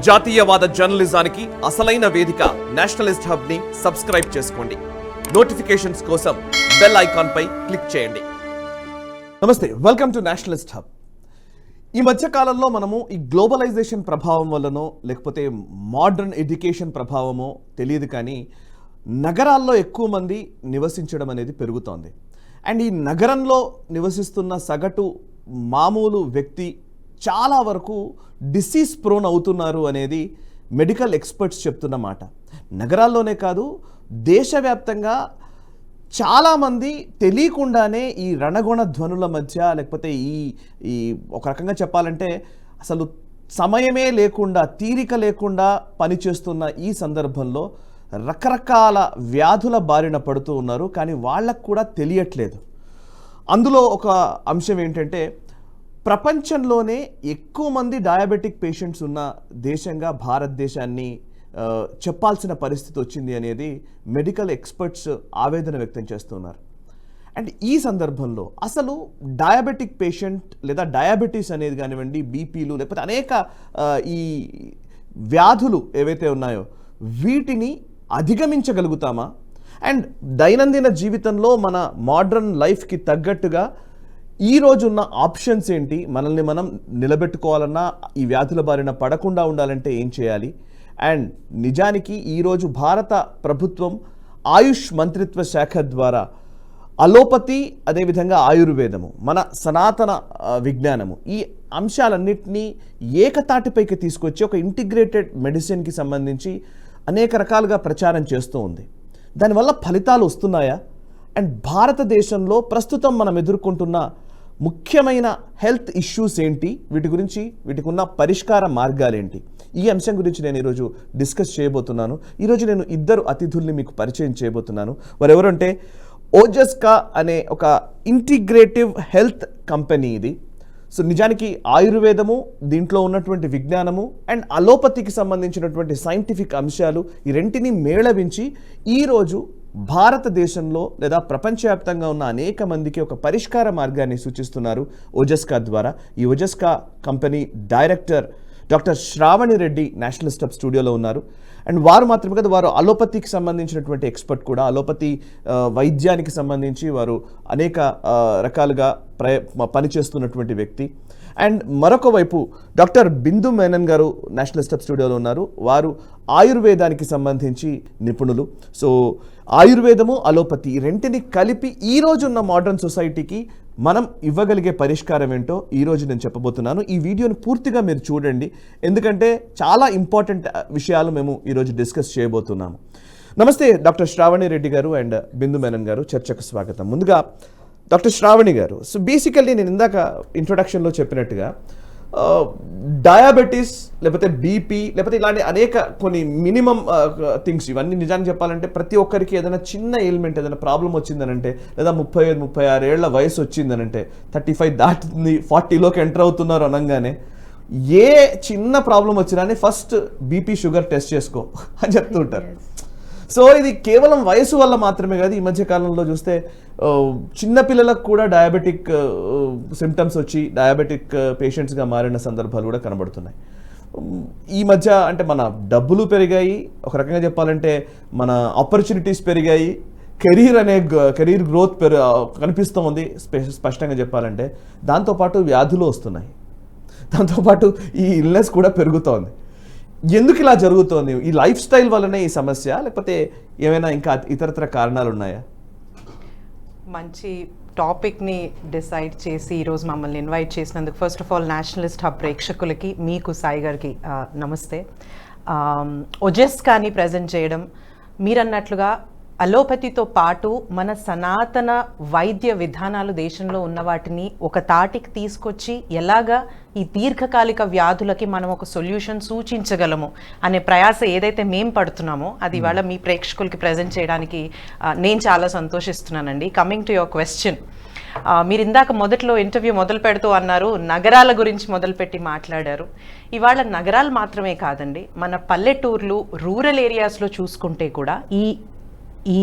జాతీయవాద జర్నలిజానికి అసలైన వేదిక నేషనలిస్ట్ హబ్ ని సబ్స్క్రైబ్ చేసుకోండి. నోటిఫికేషన్స్ కోసం బెల్ ఐకాన్ పై క్లిక్ చేయండి. నమస్తే, వెల్కమ్ టు నేషనలిస్ట్ హబ్. ఈ మధ్య కాలంలో మనము ఈ గ్లోబలైజేషన్ ప్రభావం వల్లనో లేకపోతే మోడర్న్ ఎడ్యుకేషన్ ప్రభావమో తెలియదు, కానీ నగరాల్లో ఎక్కువ మంది నివసించడం అనేది పెరుగుతోంది. అండ్ ఈ నగరంలో నివసిస్తున్న సగటు మామూలు వ్యక్తి చాలా వరకు డిసీజ్ ప్రోన్ అవుతున్నారు అనేది మెడికల్ ఎక్స్పర్ట్స్ చెప్తున్న మాట. నగరాల్లోనే కాదు, దేశవ్యాప్తంగా చాలామంది తెలియకుండానే ఈ రణగొణ ధ్వనుల మధ్య లేకపోతే ఈ ఒక రకంగా చెప్పాలంటే అసలు సమయమే లేకుండా, తీరిక లేకుండా పనిచేస్తున్న ఈ సందర్భంలో రకరకాల వ్యాధుల బారిన పడుతూ ఉన్నారు, కానీ వాళ్ళకు కూడా తెలియట్లేదు. అందులో ఒక అంశం ఏంటంటే, ప్రపంచంలోనే ఎక్కువ మంది డయాబెటిక్ పేషెంట్స్ ఉన్న దేశంగా భారతదేశాన్ని చెప్పాల్సిన పరిస్థితి వచ్చింది అనేది మెడికల్ ఎక్స్పర్ట్స్ ఆవేదన వ్యక్తం చేస్తున్నారు. అండ్ ఈ సందర్భంలో అసలు డయాబెటిక్ పేషెంట్ లేదా డయాబెటీస్ అనేది కానివ్వండి, బీపీలు లేకపోతే అనేక ఈ వ్యాధులు ఏవైతే ఉన్నాయో వీటిని అధిగమించగలుగుతామా? అండ్ దైనందిన జీవితంలో మన మోడ్రన్ లైఫ్కి తగ్గట్టుగా ఈరోజు ఉన్న ఆప్షన్స్ ఏంటి? మనల్ని మనం నిలబెట్టుకోవాలన్నా, ఈ వ్యాధుల బారిన పడకుండా ఉండాలంటే ఏం చేయాలి? అండ్ నిజానికి ఈరోజు భారత ప్రభుత్వం ఆయుష్ మంత్రిత్వ శాఖ ద్వారా అలోపతి, అదేవిధంగా ఆయుర్వేదము, మన సనాతన విజ్ఞానము, ఈ అంశాలన్నింటినీ ఏకతాటిపైకి తీసుకొచ్చి ఒక ఇంటిగ్రేటెడ్ మెడిసిన్కి సంబంధించి అనేక రకాలుగా ప్రచారం చేస్తూ ఉంది. దానివల్ల ఫలితాలు వస్తున్నాయా? అండ్ భారతదేశంలో ప్రస్తుతం మనం ఎదుర్కొంటున్న ముఖ్యమైన హెల్త్ ఇష్యూస్ ఏంటి, వీటికి ఉన్న పరిష్కార మార్గాలేంటి, ఈ అంశం గురించి నేను ఈరోజు డిస్కస్ చేయబోతున్నాను. ఈరోజు నేను ఇద్దరు అతిథుల్ని మీకు పరిచయం చేయబోతున్నాను. వారు ఎవరంటే, ఓజస్కా అనే ఒక ఇంటిగ్రేటివ్ హెల్త్ కంపెనీ ఇది. సో నిజానికి ఆయుర్వేదము, దీంట్లో ఉన్నటువంటి విజ్ఞానము అండ్ అలోపతికి సంబంధించినటువంటి సైంటిఫిక్ అంశాలు ఈ రెంటిని మేళవించి ఈరోజు భారతదేశంలో లేదా ప్రపంచవ్యాప్తంగా ఉన్న అనేక మందికి ఒక పరిష్కార మార్గాన్ని సూచిస్తున్నారు ఓజస్కా ద్వారా. ఈ Ojaska company director doctor Shravani Reddy nationalist hub స్టూడియోలో ఉన్నారు. అండ్ వారు మాత్రమే కదా, వారు అలోపతికి సంబంధించినటువంటి ఎక్స్పర్ట్ కూడా. అలోపతి వైద్యానికి సంబంధించి వారు అనేక రకాలుగా పనిచేస్తున్నటువంటి వ్యక్తి. అండ్ మరొక వైపు డాక్టర్ బిందు మేనన్ గారు నేషనలిస్ట్ హబ్ స్టూడియోలో ఉన్నారు. వారు ఆయుర్వేదానికి సంబంధించి నిపుణులు. సో ఆయుర్వేదము, అలోపతి రెంటిని కలిపి ఈరోజు ఉన్న మోడర్న్ సొసైటీకి మనం ఇవ్వగలిగే పరిష్కారం ఏంటో ఈరోజు నేను చెప్పబోతున్నాను. ఈ వీడియోని పూర్తిగా మీరు చూడండి, ఎందుకంటే చాలా ఇంపార్టెంట్ విషయాలు మేము ఈరోజు డిస్కస్ చేయబోతున్నాము. నమస్తే డాక్టర్ శ్రావణి రెడ్డి గారు అండ్ బిందు మేనన్ గారు, చర్చకు స్వాగతం. ముందుగా డాక్టర్ శ్రావణి గారు, సో బేసికల్లీ నేను ఇందాక ఇంట్రొడక్షన్లో చెప్పినట్టుగా డయాబెటీస్ లేకపోతే బీపీ లేకపోతే ఇలాంటి అనేక కొన్ని మినిమం థింగ్స్, ఇవన్నీ నిజానికి చెప్పాలంటే ప్రతి ఒక్కరికి ఏదైనా చిన్న ఎయిల్మెంట్, ఏదైనా ప్రాబ్లం వచ్చిందనంటే, లేదా 35-36 ఏళ్ల వయసు వచ్చిందనంటే, 35 దాటింది 40లోకి ఎంటర్ అవుతున్నారు అనగానే ఏ చిన్న ప్రాబ్లం వచ్చినా ఫస్ట్ బీపీ, షుగర్ టెస్ట్ చేసుకో అని చెప్తూ ఉంటారు. సో ఇది కేవలం వయసు వల్ల మాత్రమే కాదు, ఈ మధ్య కాలంలో చూస్తే చిన్నపిల్లలకు కూడా డయాబెటిక్ సిమ్టమ్స్ వచ్చి డయాబెటిక్ పేషెంట్స్గా మారిన సందర్భాలు కూడా కనబడుతున్నాయి. ఈ మధ్య అంటే మన డబ్బులు పెరిగాయి, ఒక రకంగా చెప్పాలంటే మన ఆపర్చునిటీస్ పెరిగాయి, కెరీర్ గ్రోత్ కనిపిస్తూ ఉంది స్పష్టంగా చెప్పాలంటే. దాంతోపాటు వ్యాధులు వస్తున్నాయి, దాంతోపాటు ఈ ఇల్నెస్ కూడా పెరుగుతోంది. ఎందుకు ఇలా జరుగుతోంది? ఈ లైఫ్ స్టైల్ వల్లనే ఈ సమస్య, లేకపోతే ఏమైనా ఇంకా ఇతరత్ర కారణాలు ఉన్నాయా? మంచి టాపిక్ని డిసైడ్ చేసి ఈరోజు మమ్మల్ని ఇన్వైట్ చేసినందుకు first of all Nationalist hub ప్రేక్షకులకి, మీకు సాయి గారికి నమస్తే. ఓజస్కాని ప్రజెంట్ చేయడం, మీరన్నట్లుగా అలోపతితో పాటు మన సనాతన వైద్య విధానాలు దేశంలో ఉన్న వాటిని ఒక తాటికి తీసుకొచ్చి ఎలాగా ఈ దీర్ఘకాలిక వ్యాధులకి మనం ఒక సొల్యూషన్ సూచించగలము అనే ప్రయాస ఏదైతే మేము పడుతున్నామో అది ఇవాళ మీ ప్రేక్షకులకి ప్రజెంట్ చేయడానికి నేను చాలా సంతోషిస్తున్నానండి. కమింగ్ టు యువర్ క్వశ్చన్, మీరు ఇందాక మొదట్లో ఇంటర్వ్యూ మొదలు పెడుతూ అన్నారు, నగరాల గురించి మొదలుపెట్టి మాట్లాడారు. ఇవాళ నగరాలు మాత్రమే కాదండి, మన పల్లెటూర్లు, రూరల్ ఏరియాస్లో చూసుకుంటే కూడా ఈ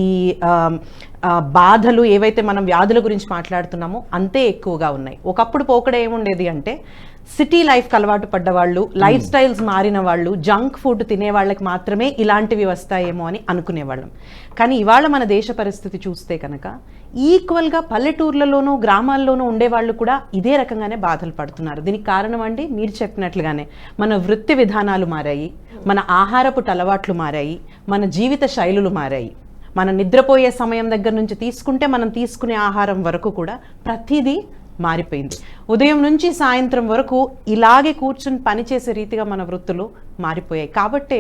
బాధలు ఏవైతే మనం వ్యాధుల గురించి మాట్లాడుతున్నామో అంతే ఎక్కువగా ఉన్నాయి. ఒకప్పుడు పోకడ ఏముండేది అంటే సిటీ లైఫ్కి అలవాటు పడ్డవాళ్ళు, లైఫ్ స్టైల్స్ మారిన వాళ్ళు, జంక్ ఫుడ్ తినే వాళ్ళకి మాత్రమే ఇలాంటివి వస్తాయేమో అని అనుకునేవాళ్ళం. కానీ ఇవాళ మన దేశ పరిస్థితి చూస్తే కనుక ఈక్వల్గా పల్లెటూర్లలోనూ గ్రామాల్లోనూ ఉండేవాళ్ళు కూడా ఇదే రకంగానే బాధలు పడుతున్నారు. దీనికి కారణం అండి మీరు చెప్పినట్లుగానే మన వృత్తి విధానాలు మారాయి, మన ఆహారపు అలవాట్లు మారాయి, మన జీవిత శైలులు మారాయి. మనం నిద్రపోయే సమయం దగ్గర నుంచి తీసుకుంటే మనం తీసుకునే ఆహారం వరకు కూడా ప్రతిదీ మారిపోయింది. ఉదయం నుంచి సాయంత్రం వరకు ఇలాగే కూర్చుని పనిచేసే రీతిగా మన వృత్తులు మారిపోయాయి. కాబట్టే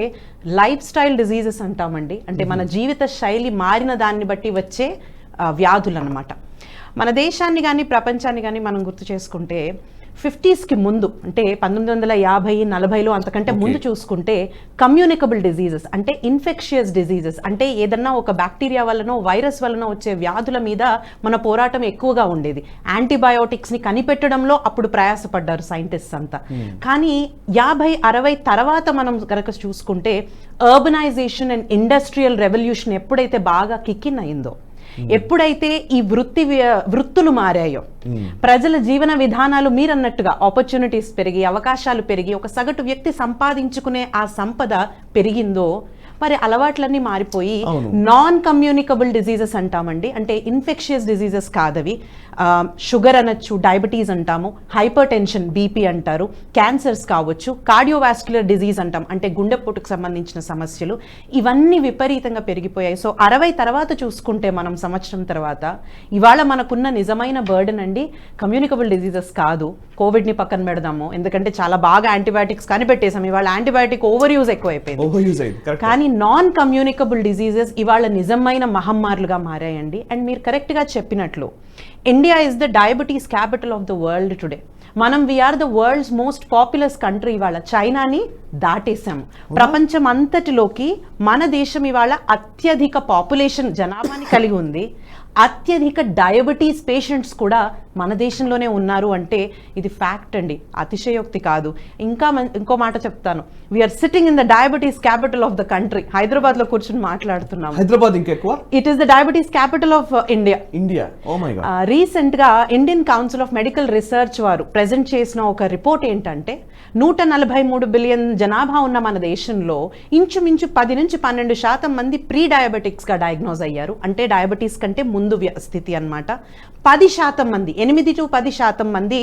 లైఫ్ స్టైల్ డిజీజెస్ అంటామండి. అంటే మన జీవిత శైలి మారిన దాన్ని బట్టి వచ్చే వ్యాధులు అన్నమాట. మన దేశాన్ని కానీ ప్రపంచాన్ని కానీ మనం గుర్తు చేసుకుంటే 50స్కి ముందు అంటే 1950-40లో అంతకంటే ముందు చూసుకుంటే కమ్యూనికబుల్ డిజీజెస్ అంటే ఇన్ఫెక్షియస్ డిజీజెస్ అంటే ఏదన్నా ఒక బ్యాక్టీరియా వల్లనో వైరస్ వల్లనో వచ్చే వ్యాధుల మీద మన పోరాటం ఎక్కువగా ఉండేది. యాంటీబయోటిక్స్ని కనిపెట్టడంలో అప్పుడు ప్రయాసపడ్డారు సైంటిస్ట్స్ అంతా. కానీ 50-60 తర్వాత మనం కనుక చూసుకుంటే అర్బనైజేషన్ అండ్ ఇండస్ట్రియల్ రెవల్యూషన్ ఎప్పుడైతే బాగా కిక్కిన్ అయిందో, ఎప్పుడైతే ఈ వృత్తులు మారాయో, ప్రజల జీవన విధానాలు మీరన్నట్టుగా ఆపర్చునిటీస్ పెరిగి, అవకాశాలు పెరిగి, ఒక సగటు వ్యక్తి సంపాదించుకునే ఆ సంపద పెరిగిందో, మరి అలవాట్లన్నీ మారిపోయి నాన్ కమ్యూనికబుల్ డిజీజెస్ అంటామండి. అంటే ఇన్ఫెక్షియస్ డిజీజెస్ కాదవి. షుగర్ అనొచ్చు, డయాబెటీస్ అంటాము, హైపర్ టెన్షన్ బీపీ అంటారు, క్యాన్సర్స్ కావచ్చు, కార్డియోవాస్క్యులర్ డిజీజ్ అంటాం అంటే గుండెపోటుకు సంబంధించిన సమస్యలు, ఇవన్నీ విపరీతంగా పెరిగిపోయాయి. సో 60 తర్వాత చూసుకుంటే మనం సంవత్సరం తర్వాత ఇవాళ మనకున్న నిజమైన బర్డెన్ అండి కమ్యూనికబుల్ డిజీజెస్ కాదు. కోవిడ్ని పక్కన పెడదాము, ఎందుకంటే చాలా బాగా యాంటీబయాటిక్స్ కనిపెట్టేసాం. ఇవాళ యాంటీబయాటిక్ ఓవర్ యూజ్ ఎక్కువైపోయింది. కానీ నాన్ కమ్యూనికబుల్ డిజీజెస్ ఇవాళ నిజమైన మహమ్మారులుగా మారాయండి. అండ్ మీరు కరెక్ట్గా చెప్పినట్లు India is the diabetes capital of the world today. మనం we're the world's most populous country. ఇవాళ చైనాని దాటేసాము. ప్రపంచం అంతటిలోకి మన దేశం ఇవాళ అత్యధిక పాపులేషన్ జనాభాని కలిగి ఉంది. అత్యధిక డయాబెటీస్ పేషెంట్స్ కూడా మన దేశంలోనే ఉన్నారు అంటే ఇది ఫ్యాక్ట్ అండి, అతిశయోక్తి కాదు. ఇంకో మాట చెప్తాను, we're sitting in the diabetes capital of the country. Hyderabad లో కూర్చొని మాట్లాడుతున్నాం. హైదరాబాద్ ఇంకెక్కువ. It is the diabetes capital of India. Recent గా Indian Council of Medical Research వారు ప్రెజెంట్ చేసిన ఒక రిపోర్ట్ ఏంటంటే 143 బిలియన్ జనాభా ఉన్న మన దేశంలో ఇంచుమించు 10-12% మంది ప్రీ డయాబెటిక్స్ గా డయాగ్నోజ్ అయ్యారు. అంటే డయాబెటీస్ కంటే ముందు స్థితి అన్నమాట. 10% మంది, 8-10% మంది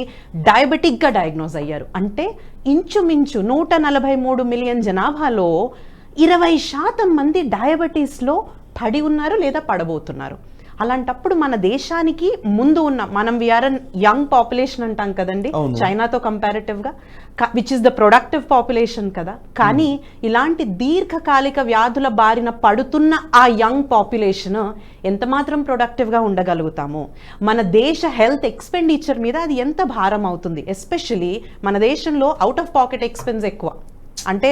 డయాబెటిక్ గా డయాగ్నోజ్ అయ్యారు. అంటే ఇంచుమించు 143 మిలియన్ జనాభాలో 20% మంది డయాబెటీస్లో పడి ఉన్నారు లేదా పడబోతున్నారు. అలాంటప్పుడు మన దేశానికి ముందు ఉన్న మనం వీఆర్ యంగ్ పాపులేషన్ అంటాం కదండి చైనాతో కంపారిటివ్గా, which is the productive population కదా. కానీ ఇలాంటి దీర్ఘకాలిక వ్యాధుల బారిన పడుతున్న ఆ యంగ్ పాపులేషన్ ఎంత మాత్రం ప్రొడక్టివ్గా ఉండగలుగుతాము? మన దేశ హెల్త్ ఎక్స్పెండిచర్ మీద అది ఎంత భారం అవుతుంది? ఎస్పెషలీ మన దేశంలో అవుట్ ఆఫ్ పాకెట్ ఎక్స్పెన్స్ ఎక్కువ. అంటే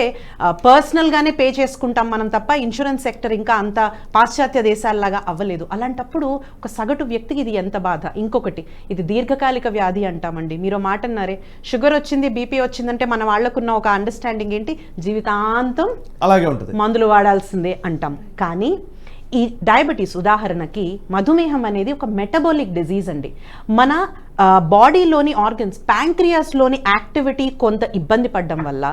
పర్సనల్గానే పే చేసుకుంటాం మనం తప్ప ఇన్సూరెన్స్ సెక్టర్ ఇంకా అంత పాశ్చాత్య దేశాల్లాగా అవ్వలేదు. అలాంటప్పుడు ఒక సగటు వ్యక్తికి ఇది ఎంత బాధ. ఇంకొకటి, ఇది దీర్ఘకాలిక వ్యాధి అంటామండి. మీరు మాట అన్నారే, షుగర్ వచ్చింది, బీపీ వచ్చిందంటే మన వాళ్ళకున్న ఒక అండర్స్టాండింగ్ ఏంటి, జీవితాంతం అలాగే ఉంటుంది, మందులు వాడాల్సిందే అంటాం. కానీ ఈ డయాబెటీస్ ఉదాహరణకి మధుమేహం అనేది ఒక మెటబాలిక్ డిజీజ్ అండి. మన బాడీలోని ఆర్గన్స్, ప్యాంక్రియాస్లోని యాక్టివిటీ కొంత ఇబ్బంది పడడం వల్ల,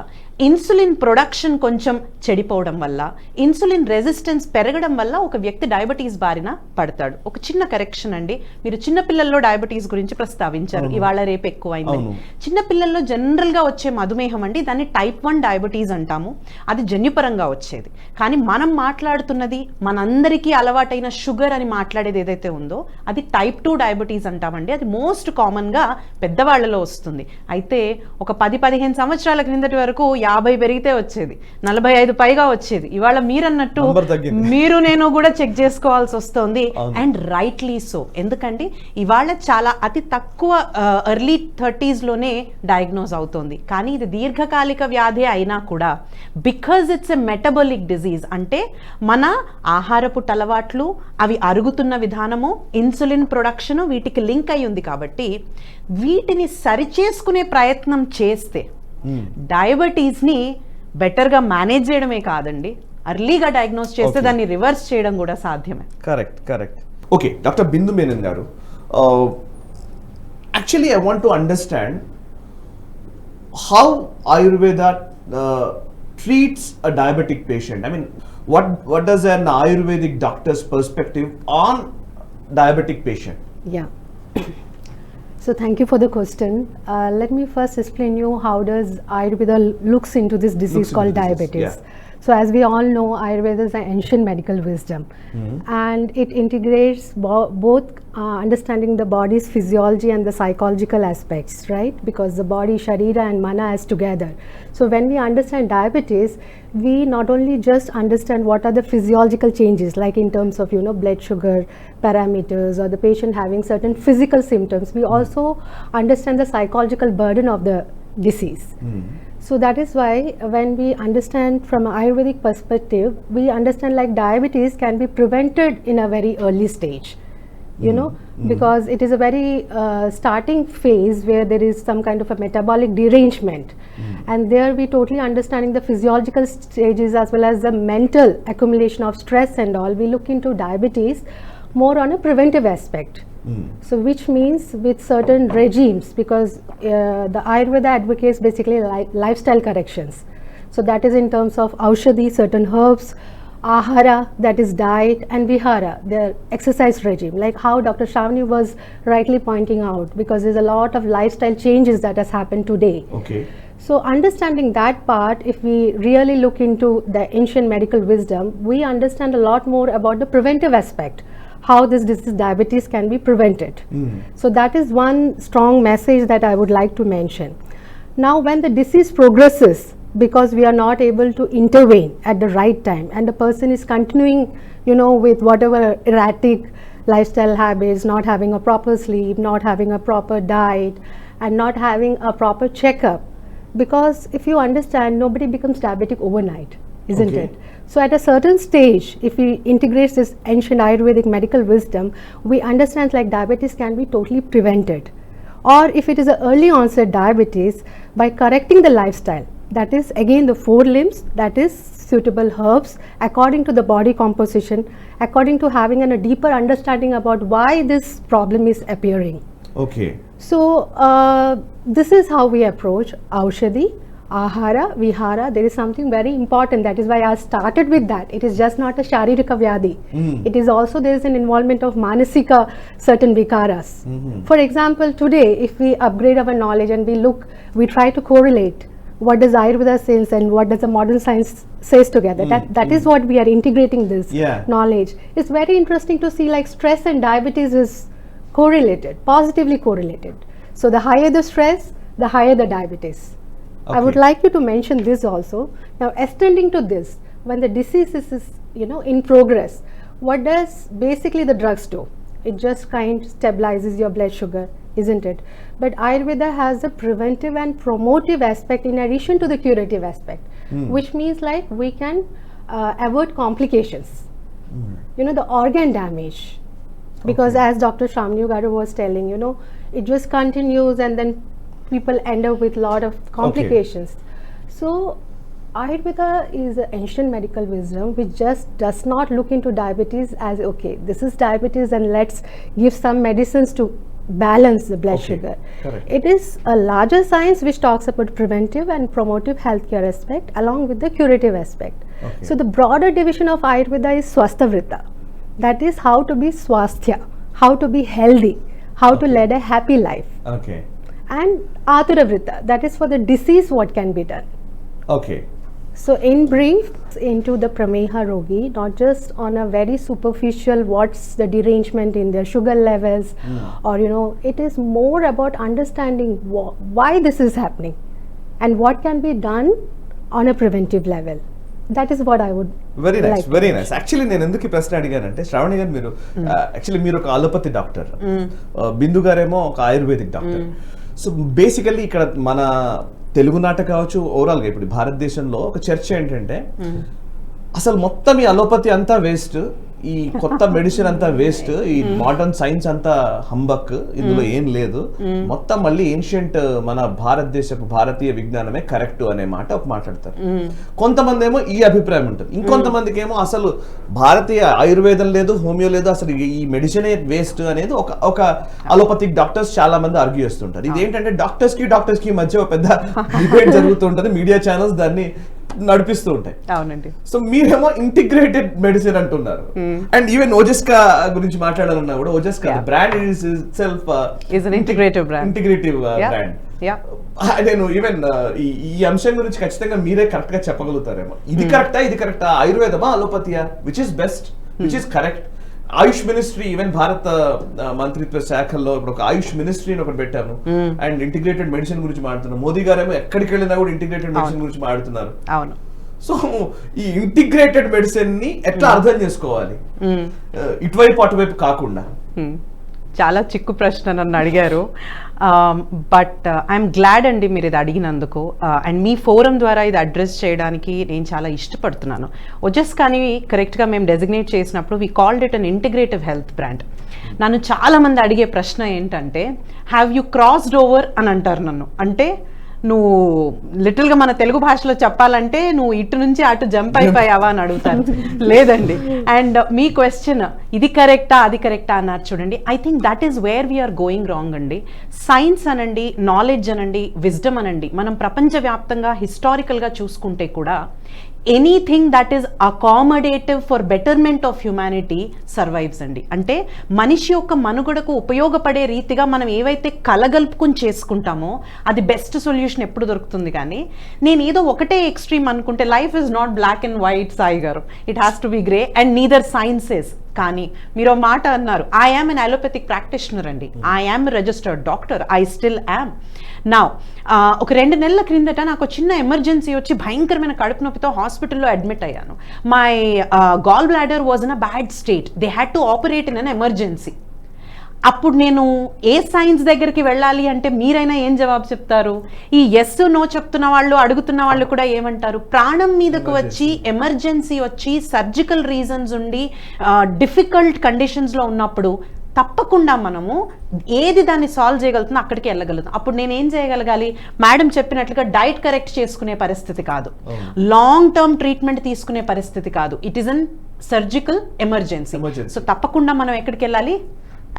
ఇన్సులిన్ ప్రొడక్షన్ కొంచెం చెడిపోవడం వల్ల, ఇన్సులిన్ రెసిస్టెన్స్ పెరగడం వల్ల ఒక వ్యక్తి డయాబెటీస్ బారిన పడతాడు. ఒక చిన్న కరెక్షన్ అండి, మీరు చిన్నపిల్లల్లో డయాబెటీస్ గురించి ప్రస్తావించారు, ఇవాళ రేపు ఎక్కువైంది. చిన్నపిల్లల్లో జనరల్గా వచ్చే మధుమేహం అండి, దాన్ని టైప్ 1 డయాబెటీస్ అంటాము. అది జన్యుపరంగా వచ్చేది. కానీ మనం మాట్లాడుతున్నది, మనందరికీ అలవాటైన షుగర్ అని మాట్లాడేది ఏదైతే ఉందో అది టైప్ 2 డయాబెటీస్ అంటామండి. అది మోస్ట్ కామన్గా పెద్దవాళ్లలో వస్తుంది. అయితే ఒక 10-15 సంవత్సరాల క్రిందటి వరకు 50 పెరిగితే వచ్చేది, 45 పైగా వచ్చేది. ఇవాళ మీరన్నట్టు మీరు నేను కూడా చెక్ చేసుకోవాల్సి వస్తుంది. And rightly so. ఎందుకంటే ఇవాళ చాలా అతి తక్కువ ఎర్లీ 30s లోనే డయాగ్నోజ్ అవుతుంది. కానీ ఇది దీర్ఘకాలిక వ్యాధి అయినా కూడా because it's a metabolic disease, అంటే మన ఆహారపు అలవాట్లు, అవి అరుగుతున్న విధానము, ఇన్సులిన్ ప్రొడక్షన్ వీటికి లింక్ అయి ఉంది. కాబట్టి వీటిని సరిచేసుకునే ప్రయత్నం చేస్తే డయాబెటీస్ని బెటర్గా మేనేజ్ చేయడమే కాదండి, అర్లీగా డయాగ్నోస్ చేస్తే దాన్ని రివర్స్ చేయడం కూడా సాధ్యమే. కరెక్ట్. ఓకే, డాక్టర్ బిందు మేనన్ గారు, actually I want to understand how Ayurveda treats a diabetic patient. I mean, what does an Ayurvedic doctor's perspective on diabetic patient? Yeah. So thank you for the question. Let me first explain you how does Ayurveda looks into this disease called diabetes. Yeah. So as we all know, Ayurveda is an ancient medical wisdom, and it integrates both understanding the body's physiology and the psychological aspects, right? Because the body, sharira and mana is together. So when we understand diabetes, we not only just understand what are the physiological changes, like in terms of blood sugar parameters or the patient having certain physical symptoms, we also understand the psychological burden of the disease. So that is why when we understand from an Ayurvedic perspective, we understand like diabetes can be prevented in a very early stage, because it is a very starting phase where there is some kind of a metabolic derangement, and there we totally understanding the physiological stages as well as the mental accumulation of stress and all. We look into diabetes more on a preventive aspect. So which means with certain regimes, because the Ayurveda advocates basically lifestyle corrections. So that is in terms of aushadhi, certain herbs, ahara, that is diet, and vihara, the exercise regime, like how Dr. Sravani was rightly pointing out, because there's a lot of lifestyle changes that has happened today. Okay. So understanding that part, if we really look into the ancient medical wisdom, we understand a lot more about the preventive aspect, how this disease diabetes can be prevented. So that is one strong message that I would like to mention. Now when the disease progresses, because we are not able to intervene at the right time and the person is continuing with whatever erratic lifestyle habits, not having a proper sleep, not having a proper diet, and not having a proper checkup, because if you understand, nobody becomes diabetic overnight, isn't it? So at a certain stage, if we integrate this ancient Ayurvedic medical wisdom, we understand like diabetes can be totally prevented. Or if it is an early onset diabetes, by correcting the lifestyle, that is again the 4 limbs, that is suitable herbs according to the body composition, according to having a deeper understanding about why this problem is appearing. Okay. So this is how we approach aushadhi, ahara, vihara. There is something very important, that is why I started with that. It is just not a sharirika vyadhi. It is also, there is an involvement of manasika, certain vikaras. For example, today if we upgrade our knowledge and we try to correlate what does Ayurveda says and what does the modern science says together, that is what we are integrating this knowledge. It's very interesting to see like stress and diabetes is correlated, positively correlated. So the higher the stress, the higher the diabetes. I would like you to mention this also. Now extending to this, when the disease is in progress, what does basically the drugs do? It just kind of stabilizes your blood sugar, isn't it? But Ayurveda has a preventive and promotive aspect in addition to the curative aspect, which means like we can avoid complications, the organ damage, because as Dr. Shamni Garu was telling, it just continues and then people end up with a lot of complications. So Ayurveda is an ancient medical wisdom which just does not look into diabetes as okay, this is diabetes and let's give some medicines to balance the blood sugar. Correct. It is a larger science which talks about preventive and promotive healthcare aspect along with the curative aspect. So the broader division of Ayurveda Swasthavrita, that is how to be swasthya, how to be healthy, how to lead a happy life. Okay. And Aturavrita, that is for the disease what can be done. Okay. So in brief, into the Prameha Rogi, not just on a very superficial what's the derangement in their sugar levels, or it is more about understanding why this is happening and what can be done on a preventive level. That is what I would very nice, like very nice. Actually నేను ఎందుకు ఈ ప్రశ్న అడిగానంటే, శ్రావణి గారు మీరు actually మీరు ఒక allopathy doctor, బిందు గారేమో ఒక ఆయుర్వేదిక్ డాక్టర్. సో బేసికల్లీ ఇక్కడ మన తెలుగు నాట కావచ్చు, ఓవరాల్గా ఇప్పుడు భారతదేశంలో ఒక చర్చ ఏంటంటే అసలు మొత్తం ఈ అలోపతి అంతా వేస్ట్, ఈ కొత్త మెడిసిన్ అంతా వేస్ట్, ఈ మోడర్న్ సైన్స్ అంతా హంబక్, ఇందులో ఏం లేదు, మొత్తం మళ్ళీ ఏన్షియంట్ మన భారతీయ విజ్ఞానమే కరెక్ట్ అనే మాట ఒక మాట్లాడతారు. కొంతమంది ఏమో ఈ అభిప్రాయం ఉంటుంది, ఇంకొంతమందికి ఏమో అసలు భారతీయ ఆయుర్వేదం లేదు, హోమియో లేదు, అసలు ఈ మెడిసినే వేస్ట్ అనేది ఒక అలోపతిక్ డాక్టర్స్ చాలా మంది ఆర్గ్యూ చేస్తుంటారు. ఇదేంటంటే డాక్టర్స్ కి మధ్య ఒక పెద్ద డిబేట్ జరుగుతుంటది, మీడియా ఛానల్స్ దాన్ని నడిపిస్తూ ఉంటాయి. అవునండి. సో మీరేమో ఇంటిగ్రేటెడ్ మెడిసిన్ అంటున్నారు. అండ్ ఈవెన్ ఓజస్కా గురించి మాట్లాడాలన్నా కూడా, Ojaska brand is itself is an integrative brand. నేను ఈవెన్ ఈ అంశం గురించి ఖచ్చితంగా మీరే కరెక్ట్ గా చెప్పగలుగుతారేమో. ఇది కరెక్టా ఆయుర్వేదమా అలోపతియా, which is best, which is correct? AYUSH ministry, even భారత మంత్రిత్వ శాఖల్లో ఇప్పుడు ఒక ఆయుష్ మినిస్ట్రీ ఒకటి పెట్టాను. అండ్ ఇంటిగ్రేటెడ్ మెడిసిన్ గురించి మాట్లాడుతున్నారు. మోదీ గారేమో ఎక్కడికి వెళ్ళినా కూడా ఇంటిగ్రేటెడ్ మెడిసిన్ గురించి మాట్లాడుతున్నారు. అవును. సో ఈ ఇంటిగ్రేటెడ్ మెడిసిన్ ని ఎట్లా అర్థం చేసుకోవాలి, ఇటువైపు అటువైపు కాకుండా? చాలా చిక్కు ప్రశ్న నన్ను అడిగారు. బట్ ఐఎమ్ గ్లాడ్ అండి మీరు ఇది అడిగినందుకు. అండ్ మీ ఫోరం ద్వారా ఇది అడ్రస్ చేయడానికి నేను చాలా ఇష్టపడుతున్నాను. ఓజస్కాని కరెక్ట్గా మేము డెసిగ్నేట్ చేసినప్పుడు we called it an integrative health brand. నన్ను చాలామంది అడిగే ప్రశ్న ఏంటంటే, హ్యావ్ యూ క్రాస్డ్ ఓవర్ అని అంటారు నన్ను. అంటే నువ్వు లిటిల్గా మన తెలుగు భాషలో చెప్పాలంటే నువ్వు ఇటు నుంచి అటు జంప్ అయిపోయావా అని అడుగుతాను. లేదండి. అండ్ మీ క్వశ్చన్ ఇది కరెక్టా అది కరెక్టా అన్నారు చూడండి. I think that is where we're going wrong అండి. సైన్స్ అనండి, నాలెడ్జ్ అనండి, విజ్డమ్ అనండి, మనం ప్రపంచవ్యాప్తంగా హిస్టారికల్గా చూసుకుంటే కూడా anything that is accommodative for betterment of humanity survives అండి. అంటే మనిషి యొక్క మనుగడకు ఉపయోగపడే రీతిగా మనం ఏవైతే కలగలుపుకుని చేసుకుంటామో అది బెస్ట్ సొల్యూషన్ ఎప్పుడు దొరుకుతుంది. కానీ నేను ఏదో ఒకటే ఎక్స్ట్రీమ్ అనుకుంటే life is not black and white, Sai గారు. It has to be grey and neither sciences. కానీ మీరు ఒక మాట అన్నారు, I am an allopathic practitioner అండి, I am registered doctor, I still am. నా ఒక 2 నెలల క్రిందట నాకు చిన్న ఎమర్జెన్సీ వచ్చి భయంకరమైన కడుపు నొప్పితో హాస్పిటల్లో అడ్మిట్ అయ్యాను. My gall bladder was in a bad state, they had to operate in an emergency. అప్పుడు నేను ఏ సైన్స్ దగ్గరికి వెళ్ళాలి అంటే మీరైనా ఏం జవాబు చెప్తారు? ఈ ఎస్ నో చెప్తున్న వాళ్ళు, అడుగుతున్న వాళ్ళు కూడా ఏమంటారు? ప్రాణం మీదకు వచ్చి ఎమర్జెన్సీ వచ్చి సర్జికల్ రీజన్స్ ఉండి డిఫికల్ట్ కండిషన్స్లో ఉన్నప్పుడు తప్పకుండా మనము ఏది దాన్ని సాల్వ్ చేయగలుగుతుందో అక్కడికి వెళ్ళగలుగుతాం. అప్పుడు నేను ఏం చేయగలగాలి? మేడం చెప్పినట్లుగా డైట్ కరెక్ట్ చేసుకునే పరిస్థితి కాదు, లాంగ్ టర్మ్ ట్రీట్మెంట్ తీసుకునే పరిస్థితి కాదు. It is an surgical emergency. So తప్పకుండా మనం ఎక్కడికి వెళ్ళాలి?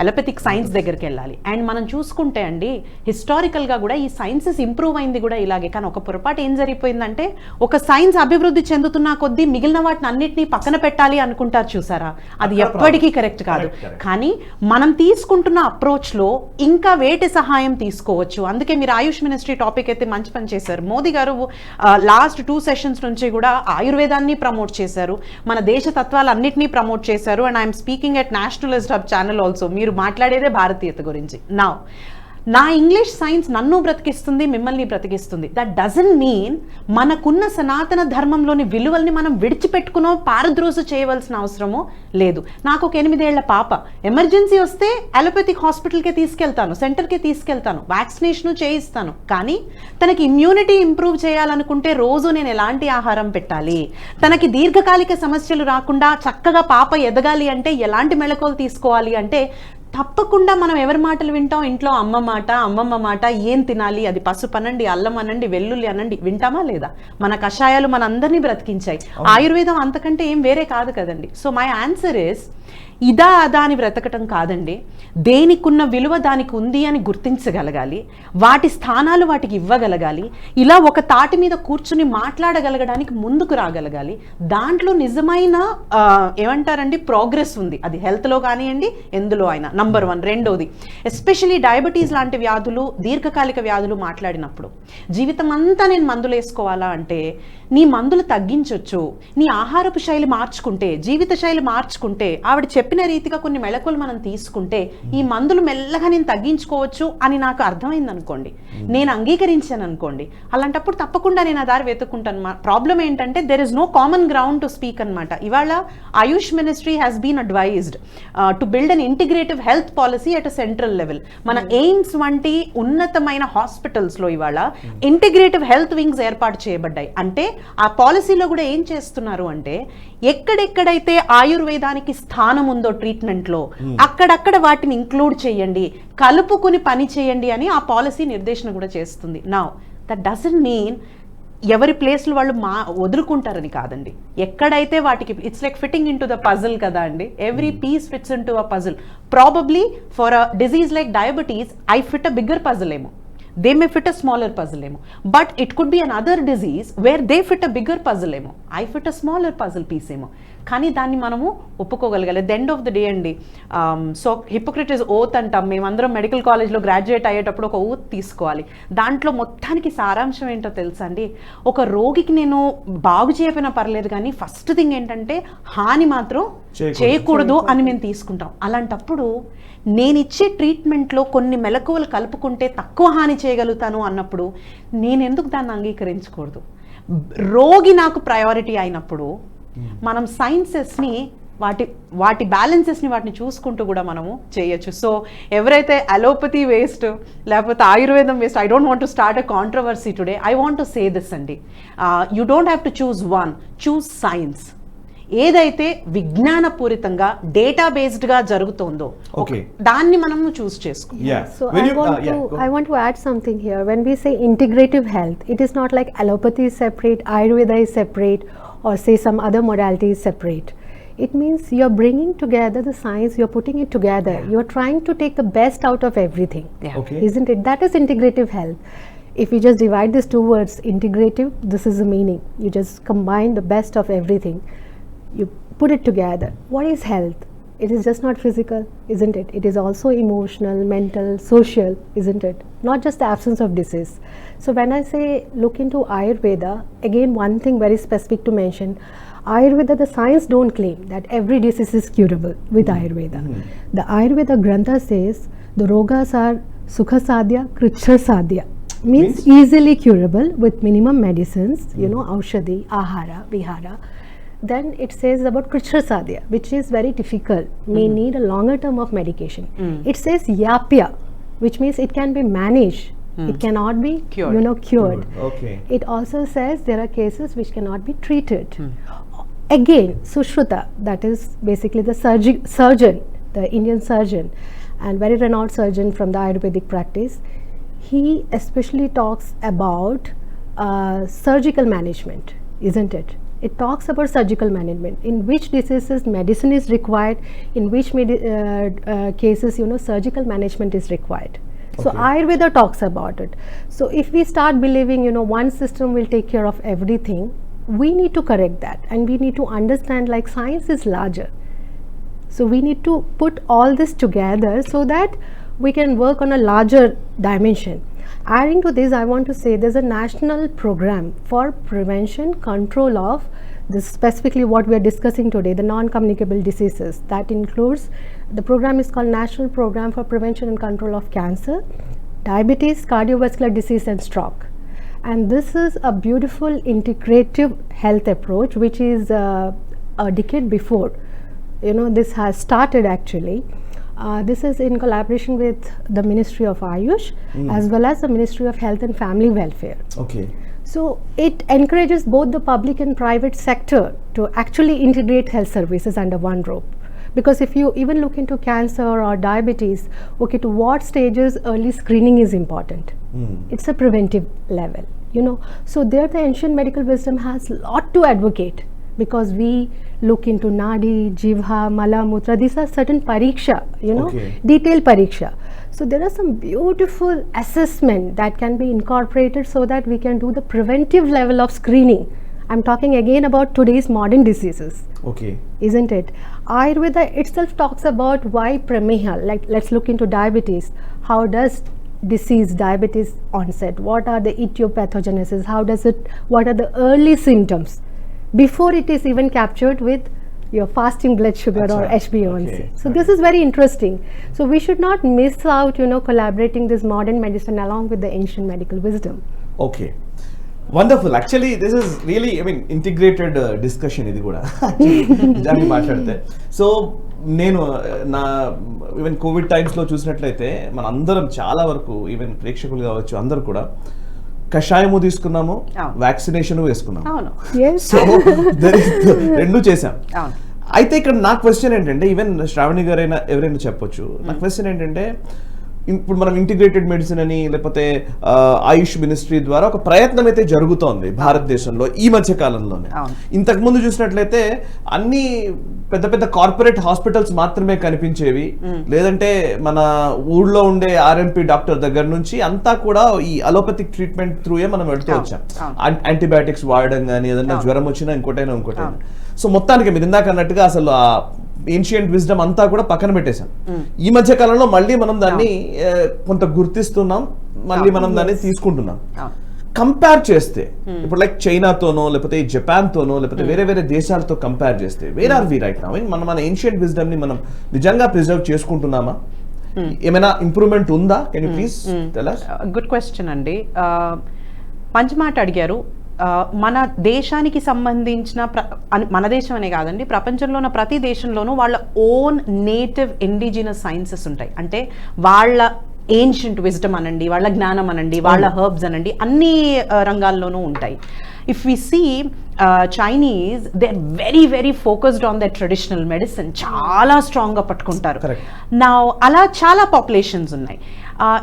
అలోపతిక్ సైన్స్ దగ్గరికి వెళ్ళాలి. అండ్ మనం చూసుకుంటే అండి హిస్టారికల్గా కూడా ఈ సైన్సెస్ ఇంప్రూవ్ అయింది కూడా ఇలాగే. కానీ ఒక పొరపాటు ఏం జరిగిపోయిందంటే, ఒక సైన్స్ అభివృద్ధి చెందుతున్న కొద్దీ మిగిలిన వాటిని అన్నిటినీ పక్కన పెట్టాలి అనుకుంటారు చూసారా, అది ఎప్పటికీ కరెక్ట్ కాదు. కానీ మనం తీసుకుంటున్న అప్రోచ్లో ఇంకా వేటి సహాయం తీసుకోవచ్చు. అందుకే మీరు ఆయుష్ మినిస్ట్రీ టాపిక్ అయితే మంచి పని చేశారు. మోదీ గారు లాస్ట్ 2 సెషన్స్ నుంచి కూడా ఆయుర్వేదాన్ని ప్రమోట్ చేశారు, మన దేశ తత్వాలన్నింటినీ ప్రమోట్ చేశారు. And I'm speaking at Nationalist hub channel also. మీరు మాట్లాడేదే భారతీయత గురించి. నా ఇంగ్లీష్ సైన్స్ నన్ను బ్రతికిస్తుంది, మిమ్మల్ని బ్రతికిస్తుంది. దట్ డజంట్ మీన్ మనకున్న సనాతన ధర్మంలోని విలువల్ని మనం విడిచిపెట్టుకునో పారద్రోసు చేయవలసిన అవసరమో లేదు. నాకు ఒక 8 ఏళ్ల పాప, ఎమర్జెన్సీ వస్తే అలోపతిక్ హాస్పిటల్కే తీసుకెళ్తాను, సెంటర్కే తీసుకెళ్తాను, వ్యాక్సినేషను చేయిస్తాను. కానీ తనకి ఇమ్యూనిటీ ఇంప్రూవ్ చేయాలనుకుంటే రోజు నేను ఎలాంటి ఆహారం పెట్టాలి, తనకి దీర్ఘకాలిక సమస్యలు రాకుండా చక్కగా పాప ఎదగాలి అంటే ఎలాంటి మెళకువలు తీసుకోవాలి అంటే తప్పకుండా మనం ఎవరి మాటలు వింటాం? ఇంట్లో అమ్మ మాట, అమ్మమ్మ మాట, ఏం తినాలి, అది పసుపు అనండి, అల్లం అనండి, వెల్లుల్లి అనండి, వింటామా లేదా? మన కషాయాలు మన అందరినీ బ్రతికించాయి. ఆయుర్వేదం అంతకంటే ఏం వేరే కాదు కదండి. సో మై ఆన్సర్ ఇస్, ఇదా అదా అని బ్రతకటం కాదండి. దేనికున్న విలువ దానికి ఉంది అని గుర్తించగలగాలి, వాటి స్థానాలు వాటికి ఇవ్వగలగాలి, ఇలా ఒక తాటి మీద కూర్చుని మాట్లాడగలగడానికి ముందుకు రాగలగాలి. దాంట్లో నిజమైన ఏమంటారండి ప్రోగ్రెస్ ఉంది. అది హెల్త్లో కానివ్వండి, ఎందులో అయినా. నంబర్ 1. రెండోది, ఎస్పెషలీ డయాబెటీస్ లాంటి వ్యాధులు, దీర్ఘకాలిక వ్యాధులు మాట్లాడినప్పుడు జీవితం అంతా నేను మందులు వేసుకోవాలా అంటే నీ మందులు తగ్గించవచ్చు. నీ ఆహారపు శైలి మార్చుకుంటే, జీవిత శైలి మార్చుకుంటే, ఆవిడ ఆవిడ చెప్పిన రీతిగా కొన్ని మెళకువలు మనం తీసుకుంటే ఈ మందులు మెల్లగా నేను తగ్గించుకోవచ్చు అని నాకు అర్థమైంది అనుకోండి, నేను అంగీకరించాను అనుకోండి, అలాంటప్పుడు తప్పకుండా నేను ఆ దారి వెతుక్కుంటాను. ప్రాబ్లం ఏంటంటే there is no common ground to speak అనమాట. ఇవాళ AYUSH ministry has been advised to build an integrative health policy at a central level. మన ఎయిమ్స్ వంటి ఉన్నతమైన హాస్పిటల్స్లో ఇవాళ ఇంటిగ్రేటివ్ హెల్త్ వింగ్స్ ఏర్పాటు చేయబడ్డాయి. అంటే ఆ పాలసీలో కూడా ఏం చేస్తున్నారు అంటే ఎక్కడెక్కడైతే ఆయుర్వేదానికి స్థానం ఉందో ట్రీట్మెంట్లో అక్కడక్కడ వాటిని ఇంక్లూడ్ చేయండి, కలుపుకుని పని చేయండి అని ఆ పాలసీ నిర్దేశన కూడా చేస్తుంది. నౌ దట్ డజంట్ మీన్ ఎవరి ప్లేస్లు వాళ్ళు వదులుకుంటారని కాదండి. ఎక్కడైతే వాటికి it's like fitting in to the puzzle కదా అండి. Every piece fits in to a puzzle. Probably for a disease like diabetes I fit a bigger puzzle ఏమో, they may fit a smaller puzzle emo, but it could be another disease where they fit a bigger puzzle emo, I fit a smaller puzzle piece emo. కానీ దాన్ని మనము ఒప్పుకోగలగాలి. The end of the day అండి. So Hippocratic oath అంటాం. మేమందరం medical కాలేజ్లో graduate అయ్యేటప్పుడు ఒక ఓత్ తీసుకోవాలి. దాంట్లో మొత్తానికి సారాంశం ఏంటో తెలుసా అండి, ఒక రోగికి నేను బాగు చేయకపోయినా పర్లేదు కానీ ఫస్ట్ థింగ్ ఏంటంటే హాని మాత్రం చేయకూడదు అని మేము తీసుకుంటాం. అలాంటప్పుడు నేను ఇచ్చే ట్రీట్మెంట్లో కొన్ని మెలకువలు కలుపుకుంటే తక్కువ హాని చేయగలుగుతాను అన్నప్పుడు నేను ఎందుకు దాన్ని అంగీకరించకూడదు? రోగి నాకు ప్రయారిటీ అయినప్పుడు మనం సైన్సెస్ని వాటి బ్యాలెన్సెస్ని వాటిని చూసుకుంటూ కూడా మనము చేయొచ్చు. సో ఎవరైతే అలోపతి వేస్ట్ లేకపోతే ఆయుర్వేదం waste, I don't want to start a controversy today. I want to say this అండి, you don't have to choose one, choose science. ఏదైతే విజ్ఞానపూరితంగా డేటా బేస్డ్ గా జరుగుతుందో దాన్ని మనం చూస్ చేసుకోవాలి. So I want to add something here. When we say integrative health, it is not like allopathy is separate, Ayurveda is separate, or say some other modality is separate. It means you're bringing together the science, you're putting it together, you're trying to take the best out of everything. Isn't it? That is integrative health. If you just divide these two words, integrative, this is the meaning. You just combine the best of everything. You put it together. What is health? It is just not physical, isn't it? It is also emotional, mental, social, isn't it? Not just the absence of disease. So when I say look into Ayurveda, again one thing very specific to mention, Ayurveda, the science don't claim that every disease is curable with Ayurveda. The Ayurveda Grantha says the rogas are sukha sadhya, krishna sadhya. Means easily curable with minimum medicines, you know, aushadhi, ahara, vihara. Then it says about krishna sadhya, which is very difficult, may need a longer term of medication. It says yapya, which means it can be managed, it cannot be cured. You know, cured. It also says there are cases which cannot be treated. Again, sushruta, that is basically the surgeon, the Indian surgeon and very renowned surgeon from the Ayurvedic practice, he especially talks about surgical management, isn't it? It talks about surgical management, in which diseases medicine is required, in which cases, you know, surgical management is required. So Ayurveda talks about it. So if we start believing, you know, one system will take care of everything, we need to correct that, and we need to understand like science is larger. So we need to put all this together so that we can work on a larger dimension. Adding to this, I want to say there's a national program for prevention, control of this, specifically what we are discussing today, the non-communicable diseases. That includes, the program is called National Program for Prevention and Control of Cancer, Diabetes, Cardiovascular Disease and Stroke. And this is a beautiful integrative health approach, which is a decade before, you know, this has started actually. This is in collaboration with the Ministry of Ayush as well as the Ministry of Health and Family Welfare. So it encourages both the public and private sector to actually integrate health services under one roof. Because if you even look into cancer or diabetes, okay, to what stages early screening is important. It's a preventive level, you know. So there the ancient medical wisdom has a lot to advocate, because we look into nadi, jivha, mala, mutra. These are certain pariksha, you know, detailed pariksha. So there are some beautiful assessment that can be incorporated so that we can do the preventive level of screening. I'm talking again about today's modern diseases. Isn't it? Ayurveda itself talks about why prameha, like let's look into diabetes. How does disease, diabetes onset? What are the etiopathogenesis? How does it, what are the early symptoms before it is even captured with your fasting blood sugar or Acha. HbA1c. Okay. So this is very interesting. So we should not miss out, collaborating this modern medicine along with the ancient medical wisdom. Okay wonderful actually this is really integrated discussion ఇది కూడా నిజాన్ని మాట్లాడితే. So నేను నా even Covid టైమ్స్లో చూసినట్లయితే మన అందరం చాలా వరకు ఈవెన్ ప్రేక్షకులు కావచ్చు అందరూ కూడా కషాయము తీసుకున్నాము, వ్యాక్సినేషన్ వేసుకున్నాము. సో రెండు చేసాం. అయితే ఇక్కడ నా క్వశ్చన్ ఏంటంటే, ఈవెన్ శ్రావణి గారైనా ఎవరైనా చెప్పొచ్చు, నా క్వశ్చన్ ఏంటంటే ఇప్పుడు మనం ఇంటిగ్రేటెడ్ మెడిసిన్ అని లేకపోతే ఆయుష్ మినిస్ట్రీ ద్వారా ఒక ప్రయత్నం అయితే జరుగుతోంది భారతదేశంలో ఈ మధ్య కాలంలోనే. ఇంతకు ముందు చూసినట్లయితే అన్ని పెద్ద పెద్ద కార్పొరేట్ హాస్పిటల్స్ మాత్రమే కనిపించేవి, లేదంటే మన ఊళ్ళో ఉండే ఆర్ఎంపీ డాక్టర్ దగ్గర నుంచి అంతా కూడా ఈ అలోపతిక్ ట్రీట్మెంట్ త్రూయే మనం వెళ్తూ వచ్చాం. యాంటీబయాటిక్స్ వాడడం కానీ ఏదైనా జ్వరం వచ్చినా ఇంకోటైనా. సో మొత్తానికి మీరు ఇందాక అన్నట్టుగా అసలు ఆ ఏన్షియంట్ విజ్డమ్ అంతా కూడా పక్కన పెట్టేశాం. ఈ మధ్య కాలంలో మళ్ళీ మనం దాన్ని కొంత గుర్తిస్తున్నాం, మళ్ళీ మనం దాన్ని తీసుకుంటున్నాం. కంపేర్ చేస్తే ఇప్పుడు లైక్ చైనాతోనో లేకపోతే జపాన్ తోనో లేకపోతే వేరే వేరే దేశాలతో కంపేర్ చేస్తే where are we right now? మన ఏన్షియంట్ విజ్డమ్ ని మనం నిజంగా ప్రిజర్వ్ చేసుకుంటున్నామా? ఏమైనా ఇంప్రూవ్మెంట్ ఉందా? Can you please tell us? Good question అండి. మంచి మాట అడిగారు. మన దేశానికి సంబంధించిన మన దేశం అనే కాదండి, ప్రపంచంలో ఉన్న ప్రతి దేశంలోనూ వాళ్ళ ఓన్ నేటివ్ ఇండిజినస్ సైన్సెస్ ఉంటాయి. అంటే వాళ్ళ ఏన్షియంట్ విజ్డమ్ అనండి, వాళ్ళ జ్ఞానం అనండి, వాళ్ళ హర్బ్స్ అనండి, అన్ని రంగాల్లోనూ ఉంటాయి. If we see Chinese, they are very very focused on that traditional medicine, చాలా స్ట్రాంగ్గా పట్టుకుంటారు. నా అలా చాలా పాపులేషన్స్ ఉన్నాయి.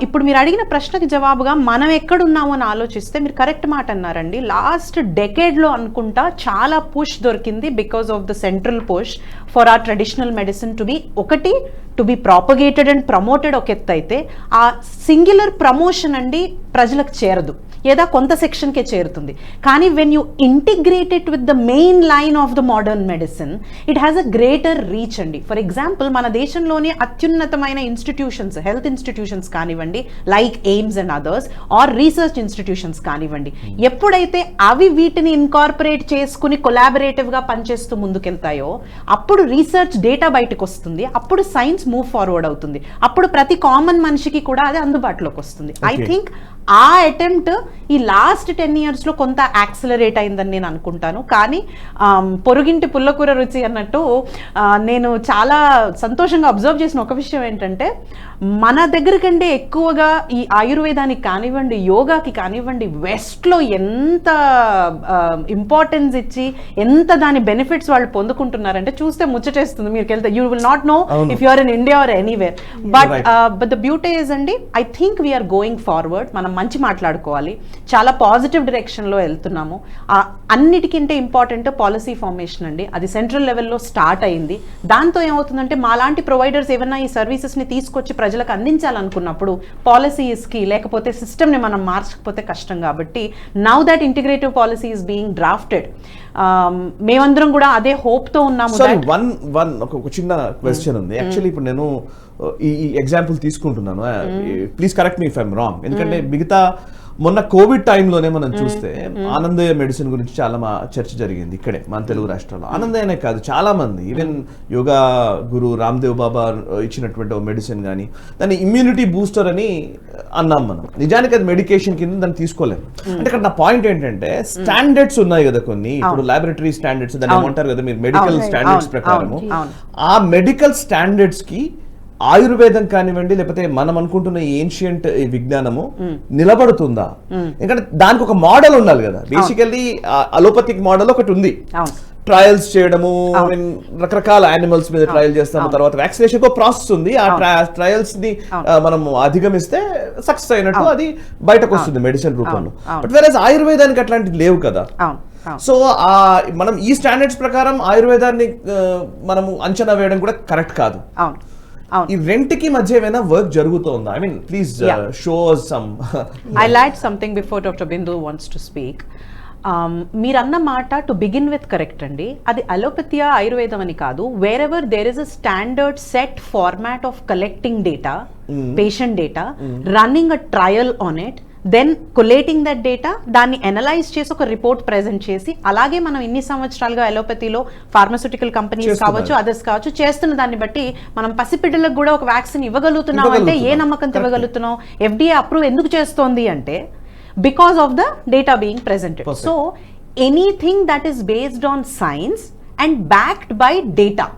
ఇప్పుడు మీరు అడిగిన ప్రశ్నకి జవాబుగా మనం ఎక్కడున్నామో అని ఆలోచిస్తే మీరు కరెక్ట్ మాట అన్నారండి. లాస్ట్ డెకేడ్లో అనుకుంటా చాలా పుష్ దొరికింది because of the central push for our traditional medicine to be propagated and promoted. ఒక ఎత్తు అయితే ఆ సింగులర్ ప్రమోషన్ అండి ప్రజలకు చేరదు, ఏదా కొంత సెక్షన్కే చేరుతుంది. కానీ when you integrate it with the main line of the modern medicine, it has a greater reach అండి. ఫర్ ఎగ్జాంపుల్, మన దేశంలోనే అత్యున్నతమైన ఇన్స్టిట్యూషన్స్, హెల్త్ ఇన్స్టిట్యూషన్స్ కానివ్వండి, like AIIMS and others, or research institutions కానివ్వండి, ఎప్పుడైతే అవి వీటిని ఇన్కార్పొరేట్ చేసుకుని కొలాబరేటివ్గా పనిచేస్తూ ముందుకెళ్తాయో అప్పుడు రీసెర్చ్ డేటా బయటకు వస్తుంది, అప్పుడు సైన్స్ మూవ్ ఫార్వర్డ్ అవుతుంది, అప్పుడు ప్రతి కామన్ మనిషికి కూడా అది అందుబాటులోకి వస్తుంది. ఐ థింక్ ఆ అటెంప్ట్ ఈ లాస్ట్ 10 yearsలో కొంత యాక్సిలరేట్ అయిందని నేను అనుకుంటాను. కానీ పొరుగింటి పుల్లకూర రుచి అన్నట్టు నేను చాలా సంతోషంగా అబ్జర్వ్ చేసిన ఒక విషయం ఏంటంటే, మన దగ్గర కంటే ఎక్కువగా ఈ ఆయుర్వేదానికి కానివ్వండి, యోగాకి కానివ్వండి, వెస్ట్లో ఎంత ఇంపార్టెన్స్ ఇచ్చి ఎంత దాని బెనిఫిట్స్ వాళ్ళు పొందుకుంటున్నారంటే చూస్తే ముచ్చటేస్తుంది. మీరు వెళ్తే you will not know if you are in India or anywhere. But the beauty is అండి, I think we're going forward. మనం మంచి మాట్లాడుకోవాలి, చాలా పాజిటివ్ డైరెక్షన్లో వెళ్తున్నాము. అన్నిటికంటే ఇంపార్టెంట్ పాలసీ ఫార్మేషన్ అండి. అది సెంట్రల్ లెవెల్లో స్టార్ట్ అయింది. దాంతో ఏమవుతుందంటే, మాలాంటి ప్రొవైడర్స్ ఏమన్నా ఈ సర్వీసెస్ని తీసుకొచ్చి ప్రజలకు అందించాలనుకున్నప్పుడు పాలసీస్కి లేకపోతే సిస్టమ్ని మనం మార్చకపోతే కష్టం. కాబట్టి now that integrative policy is being drafted. మేమందరం కూడా అదే హోప్తో ఉన్నాము. ఒక చిన్న క్వశ్చన్ ఉంది. యాక్చువల్లీ ఇప్పుడు నేను ఈ ఎగ్జాంపుల్ తీసుకుంటున్నాను, please correct me if I'm wrong. ఎందుకంటే మిగతా మొన్న కోవిడ్ టైంలోనే మనం చూస్తే ఆనందయ్య మెడిసిన్ గురించి చాలా చర్చ జరిగింది ఇక్కడే మన తెలుగు రాష్ట్రాల్లో. ఆనందయ్యనే కాదు, చాలా మంది, ఈవెన్ యోగా గురు రామ్దేవ్ బాబా ఇచ్చినటువంటి మెడిసిన్ కానీ దాన్ని ఇమ్యూనిటీ బూస్టర్ అని అన్నాం మనం. నిజానికి అది మెడికేషన్ కింద దాన్ని తీసుకోలేము. అంటే ఇక్కడ నా పాయింట్ ఏంటంటే, స్టాండర్డ్స్ ఉన్నాయి కదా కొన్ని, ఇప్పుడు లాబొరేటరీ స్టాండర్డ్స్ దాన్ని ఏమంటారు కదా మీరు, మెడికల్ స్టాండర్డ్స్ ప్రకారము ఆ మెడికల్ స్టాండర్డ్స్ కి ఆయుర్వేదం కానివ్వండి లేకపోతే మనం అనుకుంటున్న ఏన్షియంట్ విజ్ఞానము నిలబడుతుందా? ఎందుకంటే దానికి ఒక మోడల్ ఉండాలి కదా. బేసికల్లీ అలోపతిక్ మోడల్ ఒకటి ఉంది, ట్రయల్స్ చేయడము, రకరకాల యానిమల్స్ మీద ట్రయల్ చేస్తాము, తర్వాత వ్యాక్సినేషన్ ప్రాసెస్ ఉంది. ఆ ట్రయల్స్ ని మనం అధిగమిస్తే సక్సెస్ అయినట్టు అది బయటకు వస్తుంది మెడిసిన్ రూపంలో. బట్ వేరేస్ ఆయుర్వేదానికి అట్లాంటివి లేవు కదా. సో మనం ఈ స్టాండర్డ్స్ ప్రకారం ఆయుర్వేదాన్ని మనము అంచనా వేయడం కూడా కరెక్ట్ కాదు. ఈ రెంట్కి మధ్య ఏమైనా వర్క్ జరుగుతోందా? I mean please show some. I'll add something before Dr. Bindu wants to speak. మీరన్న మాట టు బిగిన్ విత్ కరెక్ట్ అండి. అది అలోపతియా ఆయుర్వేదం అని కాదు. Wherever there is a standard set format of collecting data, patient data, running a trial on it, then collating that data, దాన్ని analyse చేసి ఒక రిపోర్ట్ ప్రెజెంట్ చేసి, అలాగే మనం ఇన్ని సంవత్సరాలుగా అలోపతిలో ఫార్మస్యూటికల్ కంపెనీస్ కావచ్చు, అదర్స్ కావచ్చు చేస్తున్న దాన్ని బట్టి మనం పసిపిడ్డలకు కూడా ఒక వ్యాక్సిన్ ఇవ్వగలుగుతున్నాం అంటే ఏ నమ్మకంతో ఇవ్వగలుగుతున్నాం? FDA అప్రూవ్ ఎందుకు చేస్తోంది అంటే because of the data being presented. So anything that is based on science and backed by data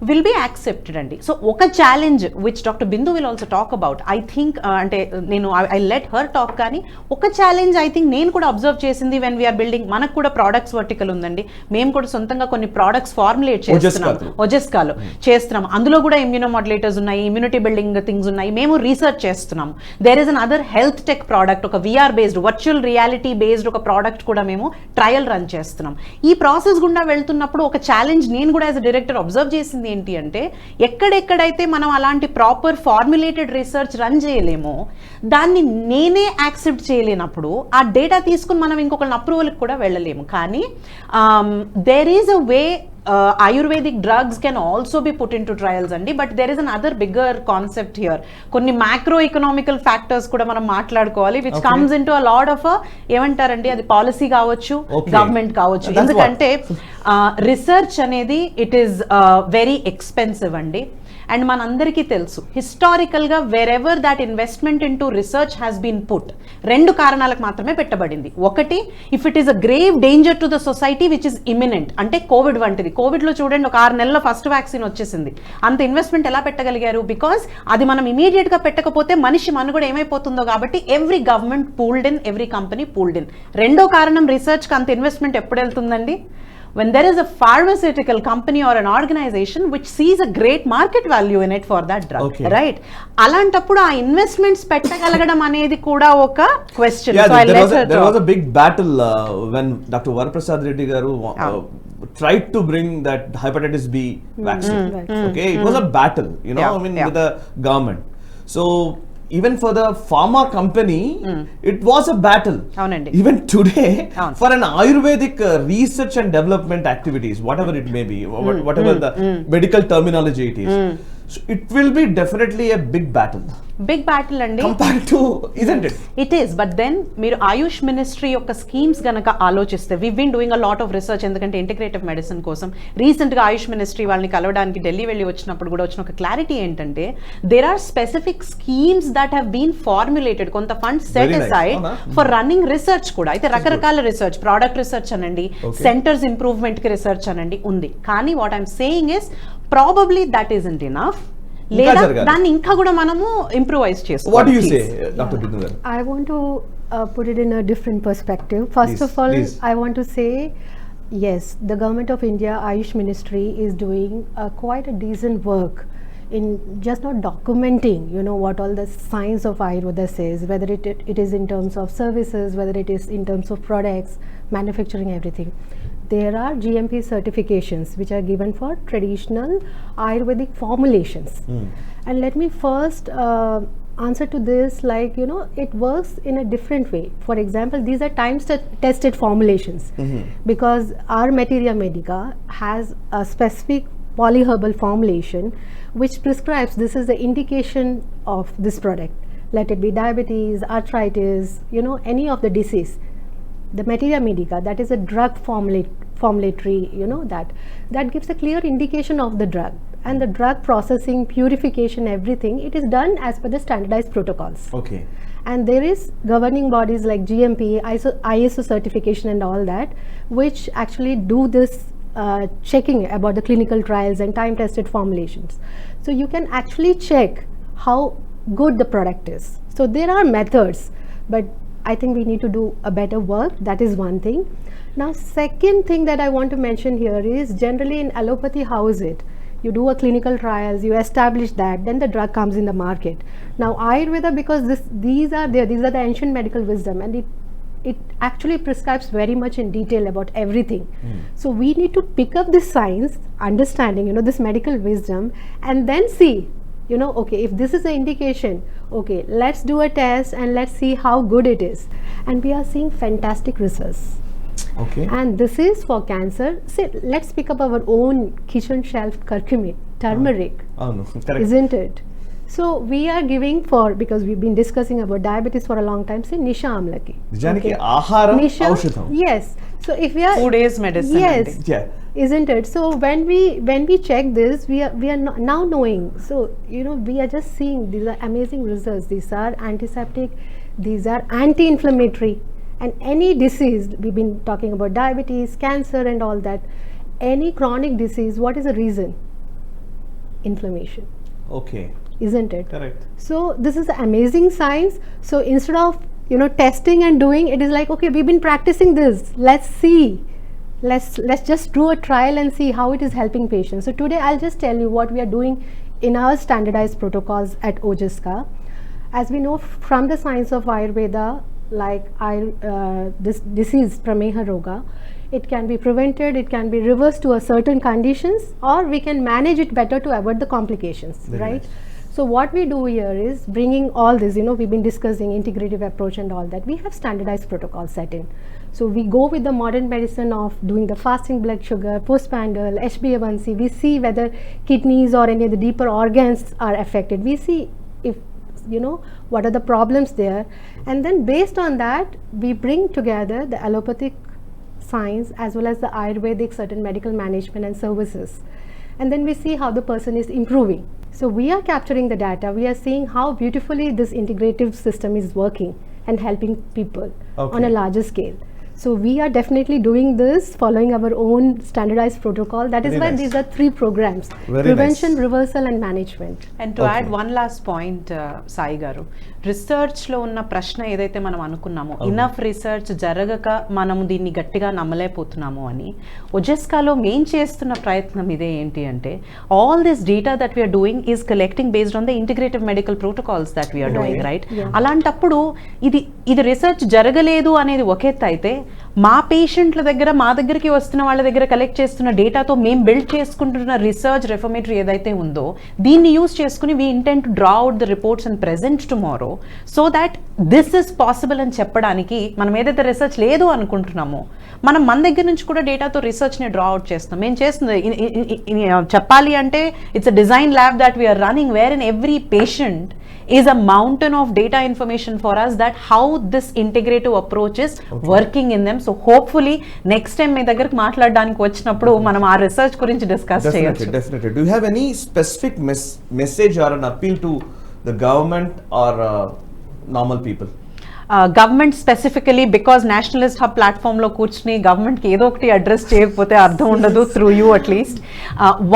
will be accepted అండి. సో ఒక challenge which doctor Bindu will also talk about, I think అంటే నేను I let her talk, కానీ ఒక challenge I think నేను కూడా observe చేసింది when we are building, మనకు కూడా ప్రోడక్ట్స్ వర్టికల్ ఉందండి, మేము కూడా సొంతంగా కొన్ని ప్రోడక్ట్స్ ఫార్ములేట్ చేస్తున్నాం, ఒజెస్కాలో చేస్తున్నాం, అందులో కూడా ఇమ్యూనోమాడ్యులేటర్స్ ఉన్నాయి, ఇమ్యూనిటీ బిల్డింగ్ థింగ్స్ ఉన్నాయి, మేము రీసెర్చ్ చేస్తున్నాము. There is an other health tech product, ఒక VR based virtual reality based ఒక ప్రోడక్ట్ కూడా మేము ట్రయల్ రన్ చేస్తున్నాం. ఈ ప్రాసెస్ గుండా వెళ్తున్నప్పుడు ఒక ఛాలెంజ్ నేను కూడా యాజ్ అ డైరెక్టర్ అబ్జర్వ్ చేసింది ఏంటి అంటే, ఎక్కడెక్కడైతే మనం అలాంటి ప్రాపర్ ఫార్ములేటెడ్ రీసెర్చ్ రన్ చేయలేమో, దాన్ని నేనే యాక్సెప్ట్ చేయలేనప్పుడు ఆ డేటా తీసుకుని మనం ఇంకొకరిని అప్రూవల్కి కూడా వెళ్ళలేము. కానీ there is a way Ayurvedic drugs can also be put into trials అండి, but there is another bigger concept here. కొన్ని మ్యాక్రో ఎకనామికల్ ఫ్యాక్టర్స్ కూడా మనం మాట్లాడుకోవాలి, which comes into a lot of ఏమంటారండి, అది పాలసీ కావచ్చు, గవర్నమెంట్ కావచ్చు. ఎందుకంటే రీసెర్చ్ అనేది ఇట్ ఈస్ వెరీ ఎక్స్పెన్సివ్ అండి. అండ్ మనందరికీ తెలుసు హిస్టారికల్గా wherever that investment in to research has been put, రెండు కారణాలకు మాత్రమే పెట్టబడింది. ఒకటి, if it is a grave danger to the society which is imminent, అంటే కోవిడ్ వంటిది. కోవిడ్లో చూడండి, ఒక 6 నెలల ఫస్ట్ వ్యాక్సిన్ వచ్చేసింది, అంత ఇన్వెస్ట్మెంట్ ఎలా పెట్టగలిగారు? బికాస్ అది మనం ఇమీడియట్గా పెట్టకపోతే మనిషి మనుగడ ఏమైపోతుందో కాబట్టి every government pooled in, every company pooled in. రెండో కారణం, రీసెర్చ్కి అంత ఇన్వెస్ట్మెంట్ ఎప్పుడు వెళ్తుందండి? when there is a pharmaceutical company or an organization which sees a great market value in it for that drug, okay, right? అలాంటప్పుడు ఆ investments పెట్టగలగడం అనేది కూడా ఒక question. So there was a big battle when Dr. Varaprasad Reddy garu tried to bring that hepatitis B vaccine. Okay, it was a battle, you know, I mean, with the government. So even for the pharma company, it was a battle. Even today, for an Ayurvedic research and development activities, whatever it may be, whatever the medical terminology it is, so it will be definitely a big battle. Big battle అండి, compared to, isn't it? It is, but then మీరు ఆయుష్ ministry యొక్క schemes గనక ఆలోచిస్తే, we've been doing a lot of research, ఎందుకంటే integrative medicine కోసం రీసెంట్గా ఆయుష్ ministry వాళ్ళని కలవడానికి ఢిల్లీ వెళ్ళి వచ్చినప్పుడు కూడా వచ్చిన ఒక క్లారిటీ ఏంటంటే, there are specific schemes that have been formulated, కొంత funds set aside for running research కూడా. అయితే రకరకాల రీసెర్చ్, ప్రోడక్ట్ రీసెర్చ్ అనండి, సెంటర్స్ ఇంప్రూవ్మెంట్ కి రీసెర్చ్ అనండి ఉంది. కానీ what I'm saying is probably that isn't enough, లేదా దాన్ని ఇంకా కూడా మనము ఇంప్రూవైజ్ చేసుకోవాలి. What do you say, Dr. Bindu? I want to put it in a different perspective. First of all, I want to say, yes, the government of India, Ayush Ministry is doing quite a decent work in just not documenting, you know, what all the science of Ayurveda says, whether it is in terms of services, whether it is in terms of products, manufacturing, everything. There are GMP certifications which are given for traditional Ayurvedic formulations. And let me first answer to this, like, you know, it works in a different way. For example, these are time-tested formulations, because our Materia Medica has a specific polyherbal formulation which prescribes this is the indication of this product. Let it be diabetes, arthritis, you know, any of the disease. The Materia Medica, that is a drug formulatory, you know, that gives a clear indication of the drug, and the drug processing, purification, everything, it is done as per the standardized protocols. Okay. And there is governing bodies like GMP, ISO certification and all that, which actually do this checking about the clinical trials and time tested formulations. So you can actually check how good the product is. So there are methods, but I think we need to do a better work. That is one thing. Now, second thing that I want to mention here is, generally in allopathy, how is it? You do a clinical trials, you establish that, then the drug comes in the market. Now, Ayurveda, because these are the ancient medical wisdom, and it actually prescribes very much in detail about everything. So we need to pick up this science, understanding, you know, this medical wisdom, and then see, you know, okay, if this is the indication, okay, let's do a test and let's see how good it is. And we are seeing fantastic results. Okay. And this is for cancer. Say, let's pick up our own kitchen shelf curcumin, turmeric. Oh no, correct. Isn't it? So we are giving for, because we've been discussing about diabetes for a long time, say Nisha Amlaki. నిజానికి ఆహారం Nisha, ఔషధం. yes. So if we are Food is medicine. yes, Yeah. isn't it? So when we check this, we are now knowing. So we are just seeing these are amazing results. These are antiseptic, these are anti-inflammatory, and any disease, we've been talking about diabetes, cancer, and all that. Any chronic disease, what is the reason? Inflammation, Okay. isn't it? Correct. So this is amazing science. So instead of testing and doing, it is like, okay, we've been practicing this, let's see, let's just do a trial and see how it is helping patients. So today I'll just tell you what we are doing in our standardized protocols at Ojaska. As we know from the science of Ayurveda, like this disease Prameha Roga, it can be prevented, it can be reversed to a certain conditions, or we can manage it better to avoid the complications. Very Right. nice. So what we do here is bringing all this, we've been discussing integrative approach and all that. We have standardized protocols set in. So we go with the modern medicine of doing the fasting blood sugar, postprandial, HbA1c. We see whether kidneys or any of the deeper organs are affected. We see if, what are the problems there. And then based on that, we bring together the allopathic science as well as the Ayurvedic certain medical management and services. And then we see how the person is improving. So we are capturing the data, we are seeing how beautifully this integrative system is working and helping people on Okay. a larger scale. So we are definitely doing this following our own standardized protocol. That is Very why nice. these are 3 programs: Very prevention, nice. reversal, and management. And to Okay. Add one last point Sai గారు, రీసెర్చ్లో ఉన్న ప్రశ్న ఏదైతే మనం అనుకున్నామో, enough research జరగక మనం దీన్ని గట్టిగా నమ్మలేకపోతున్నాము అని, ఒజెస్కాలో మేం చేస్తున్న ప్రయత్నం ఇదే ఏంటి అంటే, all this data that we are doing is collecting based on the integrative medical protocols that we are doing, right? Yeah. అలాంటప్పుడు ఇది రీసెర్చ్ జరగలేదు అనేది ఒక ఎత్తు అయితే, మా పేషెంట్ల దగ్గర, మా దగ్గరికి వస్తున్న వాళ్ళ దగ్గర కలెక్ట్ చేస్తున్న డేటాతో మేము బిల్డ్ చేసుకుంటున్న రీసెర్చ్ రెఫర్మేటరీ ఏదైతే ఉందో, దీన్ని యూస్ చేసుకుని we intent to draw out the reports and present tomorrow, so that this is possible అని చెప్పడానికి, మనం ఏదైతే రీసెర్చ్ లేదు అనుకుంటున్నామో, మనం మన దగ్గర నుంచి కూడా డేటాతో రీసెర్చ్ని డ్రా అవుట్ చేస్తాం. మేము చేస్తుంది చెప్పాలి అంటే, it's a design lab that we are running, where in every patient is a mountain of data information for us, that how this integrative approach is working in them. So hopefully next time మీ దగ్గరికి మాట్లాడడానికి వచ్చినప్పుడు మనం ఆ research గురించి discuss చేయొచ్చు. Definitely. Do you have any specific message or an appeal to the government or normal people? Government specifically, because nationalist hub ప్లాట్ఫామ్లో కూర్చుని గవర్నమెంట్కి ఏదో ఒకటి అడ్రస్ చేయకపోతే అర్థం ఉండదు, through you at least.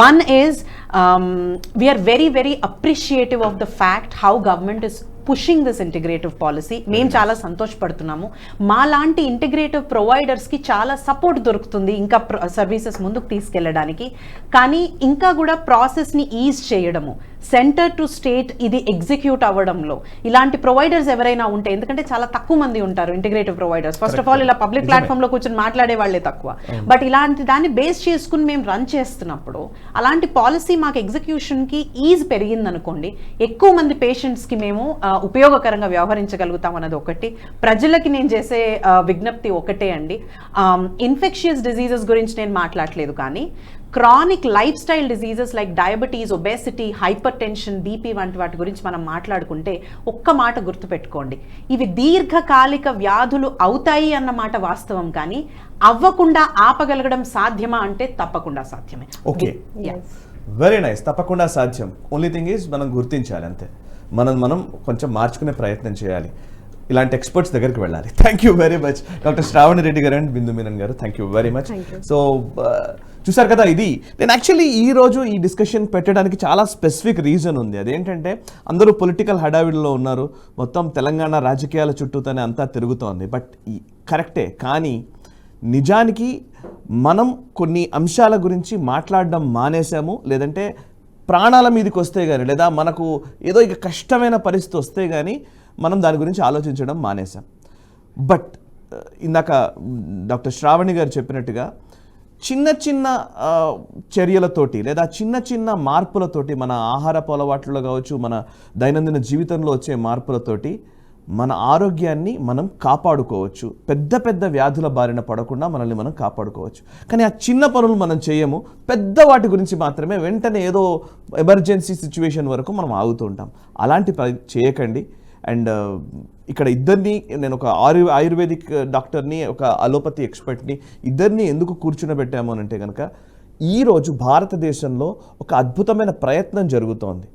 One is, we are very very appreciative of the fact how government is pushing this integrative policy. మేము చాలా సంతోషపడుతున్నాము. మా లాంటి ఇంటిగ్రేటివ్ ప్రొవైడర్స్కి చాలా సపోర్ట్ దొరుకుతుంది ఇంకా సర్వీసెస్ ముందుకు తీసుకెళ్ళడానికి. కానీ ఇంకా కూడా ప్రాసెస్ని ఈజ్ చేయడము, సెంటర్ టు స్టేట్ ఇది ఎగ్జిక్యూట్ అవ్వడంలో ఇలాంటి ప్రొవైడర్స్ ఎవరైనా ఉంటే, ఎందుకంటే చాలా తక్కువ మంది ఉంటారు integrative providers. First of all ఇలా పబ్లిక్ ప్లాట్ఫామ్లో కూర్చొని మాట్లాడే వాళ్ళే తక్కువ. బట్ ఇలాంటి దాన్ని బేస్ చేసుకుని మేము రన్ చేస్తున్నప్పుడు, అలాంటి పాలసీ మాకు ఎగ్జిక్యూషన్కి ఈజ్ పెరిగిందనుకోండి, ఎక్కువ మంది పేషెంట్స్కి మేము ఉపయోగకరంగా వ్యవహరించగలుగుతాం అన్నది ఒకటి. ప్రజలకి నేను చేసే విజ్ఞప్తి ఒకటే అండి, ఇన్ఫెక్షియస్ డిజీజెస్ గురించి నేను మాట్లాడలేదు, కానీ chronic life style diseases like diabetes, obesity, hyper tension, BP వంటి వాటి గురించి మనం మాట్లాడుకుంటే ఒక్క మాట గుర్తుపెట్టుకోండి, ఇవి దీర్ఘకాలిక వ్యాధులు అవుతాయి అన్నమాట వాస్తవం, కానీ అవ్వకుండా ఆపగలగడం సాధ్యమా అంటే తప్పకుండా సాధ్యమే. Okay, very nice. తప్పకుండా సాధ్యం. ఓన్లీ థింగ్ ఈజ్ మనం గుర్తించాలి అంతే. మనం కొంచెం మార్చుకునే ప్రయత్నం చేయాలి. ఇలాంటి ఎక్స్పర్ట్స్ దగ్గరికి వెళ్ళాలి. Thank you very much doctor Shravani Reddy garu and Bindu Menon garu. Thank you very much. So చూసారు కదా, ఇది నేను యాక్చువల్లీ ఈరోజు ఈ డిస్కషన్ పెట్టడానికి చాలా స్పెసిఫిక్ రీజన్ ఉంది. అదేంటంటే, అందరూ పొలిటికల్ హడావిడిలో ఉన్నారు, మొత్తం తెలంగాణ రాజకీయాల చుట్టూతోనే అంతా తిరుగుతోంది. బట్ కరెక్టే, కానీ నిజానికి మనం కొన్ని అంశాల గురించి మాట్లాడడం మానేసాము. లేదంటే ప్రాణాల మీదకి వస్తే కానీ, లేదా మనకు ఏదో ఇక కష్టమైన పరిస్థితి వస్తే కానీ మనం దాని గురించి ఆలోచించడం మానేసాం. బట్ ఇందాక డాక్టర్ శ్రావణి గారు చెప్పినట్టుగా చిన్న చిన్న చర్యలతోటి, లేదా చిన్న చిన్న మార్పులతోటి, మన ఆహారపు అలవాట్లలో కావచ్చు, మన దైనందిన జీవితంలో వచ్చే మార్పులతోటి మన ఆరోగ్యాన్ని మనం కాపాడుకోవచ్చు, పెద్ద పెద్ద వ్యాధుల బారిన పడకుండా మనల్ని మనం కాపాడుకోవచ్చు. కానీ ఆ చిన్న పనులు మనం చేయము, పెద్ద వాటి గురించి మాత్రమే వెంటనే ఏదో ఎమర్జెన్సీ సిచ్యువేషన్ వరకు మనం ఆగుతూ ఉంటాం. అలాంటి చేయకండి. అండ్ ఇక్కడ ఇద్దరిని, నేను ఒక ఆయుర్వేదిక్ డాక్టర్ని, ఒక అలోపతి ఎక్స్పర్ట్ని, ఇద్దరిని ఎందుకు కూర్చునబెట్టాము అని అంటే కనుక ఈరోజు భారతదేశంలో ఒక అద్భుతమైన ప్రయత్నం జరుగుతోంది.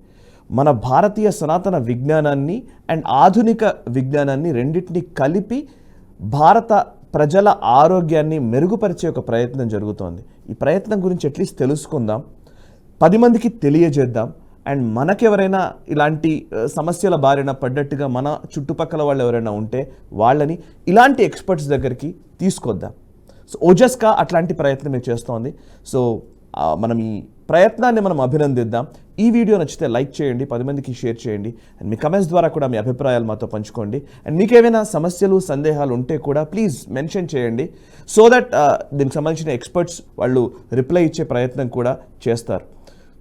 మన భారతీయ సనాతన విజ్ఞానాన్ని అండ్ ఆధునిక విజ్ఞానాన్ని రెండింటినీ కలిపి భారత ప్రజల ఆరోగ్యాన్ని మెరుగుపరిచే ఒక ప్రయత్నం జరుగుతోంది. ఈ ప్రయత్నం గురించి అట్లీస్ట్ తెలుసుకుందాం, 10 మందికి తెలియజేద్దాం. అండ్ మనకెవరైనా ఇలాంటి సమస్యల బారిన పడ్డట్టుగా మన చుట్టుపక్కల వాళ్ళు ఎవరైనా ఉంటే వాళ్ళని ఇలాంటి ఎక్స్పర్ట్స్ దగ్గరికి తీసుకొద్దాం. సో ఓజస్కా అట్లాంటి ప్రయత్నం చేస్తోంది. సో మనం ఈ ప్రయత్నాన్ని మనం అభినందిద్దాం. ఈ వీడియో నచ్చితే లైక్ చేయండి, 10 మందికి షేర్ చేయండి. అండ్ మీ కమెంట్స్ ద్వారా కూడా మీ అభిప్రాయాలు మాతో పంచుకోండి. అండ్ మీకు ఏమైనా సమస్యలు సందేహాలు ఉంటే కూడా ప్లీజ్ మెన్షన్ చేయండి, సో దట్ దీనికి సంబంధించిన ఎక్స్పర్ట్స్ వాళ్ళు రిప్లై ఇచ్చే ప్రయత్నం కూడా చేస్తారు.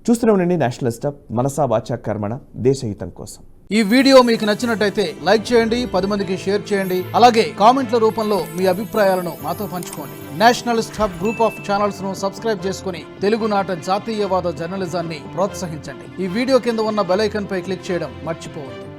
చూస్తూనే ఉండండి నేషనలిస్ట్ హబ్, మనసా వాచా కర్మణ, దేశహితం కోసం. ఈ వీడియో మీకు నచ్చినట్టయితే లైక్ చేయండి, 10 మందికి షేర్ చేయండి. అలాగే కామెంట్ల రూపంలో మీ అభిప్రాయాలను మాతో పంచుకోండి. Nationalist hub group of channels ను సబ్స్క్రైబ్ చేసుకుని తెలుగునాట జాతీయవాద జర్నలిజాన్ని ప్రోత్సహించండి. ఈ వీడియో కింద ఉన్న బెల్ ఐకాన్ పై క్లిక్ చేయడం మర్చిపోవద్దు.